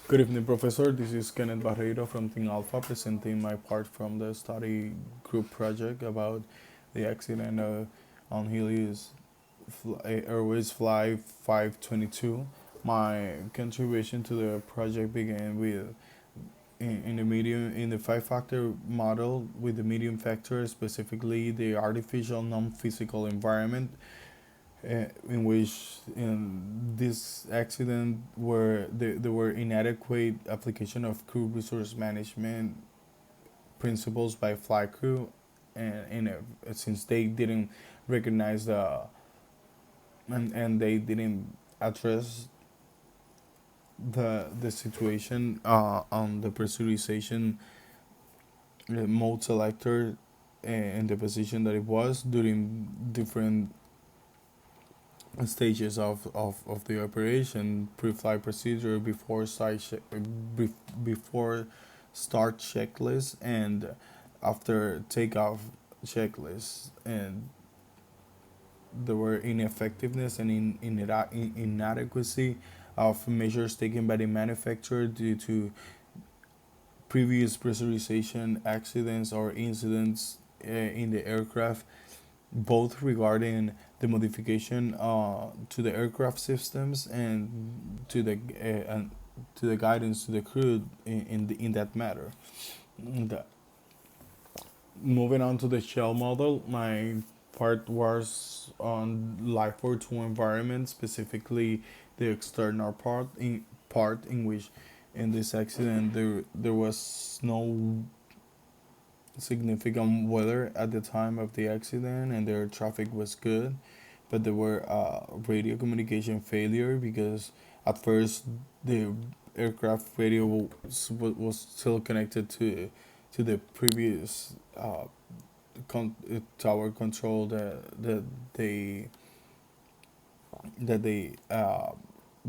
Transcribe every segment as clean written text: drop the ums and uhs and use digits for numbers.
Good evening, Professor. This is Kenneth Barreiro from Team Alpha presenting my part from the study group project about the accident on Helios Airways Flight 522. My contribution to the project began with in the medium in the five-factor model with the medium factor, specifically the artificial non-physical environment in which in this accident where there were inadequate application of crew resource management principles by flight crew, and since they didn't recognize and they didn't address the situation on the pressurization mode selector in the position that it was during different stages of the operation, pre-flight procedure, before start checklist, and after takeoff checklist. And there were ineffectiveness and inadequacy of measures taken by the manufacturer due to previous pressurization accidents or incidents in the aircraft, both regarding the modification to the aircraft systems and to the guidance to the crew in that matter. The, moving on to the shell model, my part was on life for two environment, specifically the external part in which in this accident there was no significant weather at the time of the accident and their traffic was good, but there were radio communication failure because at first the aircraft radio was still connected to the previous tower control they that they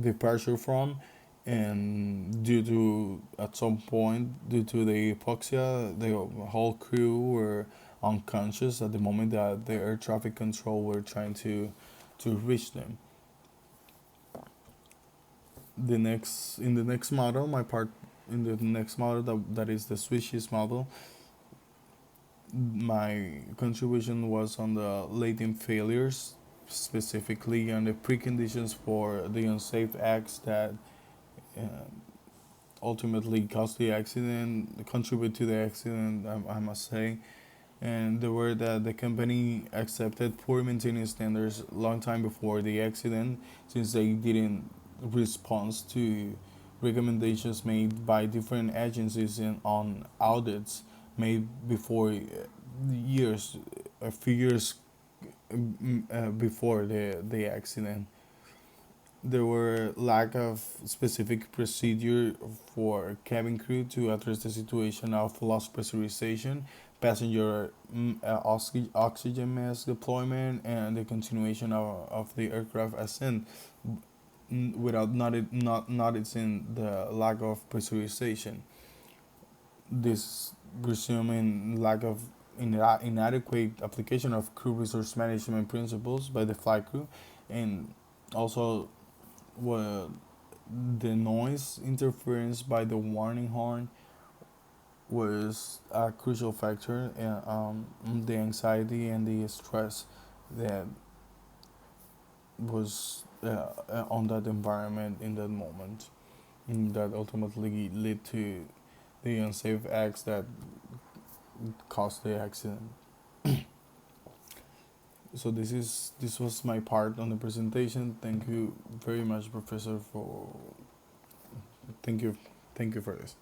departure from, and due to at some point due to the hypoxia the whole crew were unconscious at the moment that the air traffic control were trying to reach them. The next model my part in the next model that is the switches model, my contribution was on the latent failures, specifically on the preconditions for the unsafe acts that uh, ultimately caused the accident, contribute to the accident, I must say. And the word that the company accepted poor maintenance standards long time before the accident, since they didn't respond to recommendations made by different agencies on audits made before years, a few years before the accident. There were lack of specific procedure for cabin crew to address the situation of lost pressurization, passenger oxygen mask deployment, and the continuation of the aircraft ascent without noticing the lack of pressurization. This presuming lack of inadequate application of crew resource management principles by the flight crew, and also well, the noise interference by the warning horn was a crucial factor in the anxiety and the stress that was on that environment in that moment, and that ultimately led to the unsafe acts that caused the accident. So this was my part on the presentation. Thank you very much, Professor, for thank you thank you for this.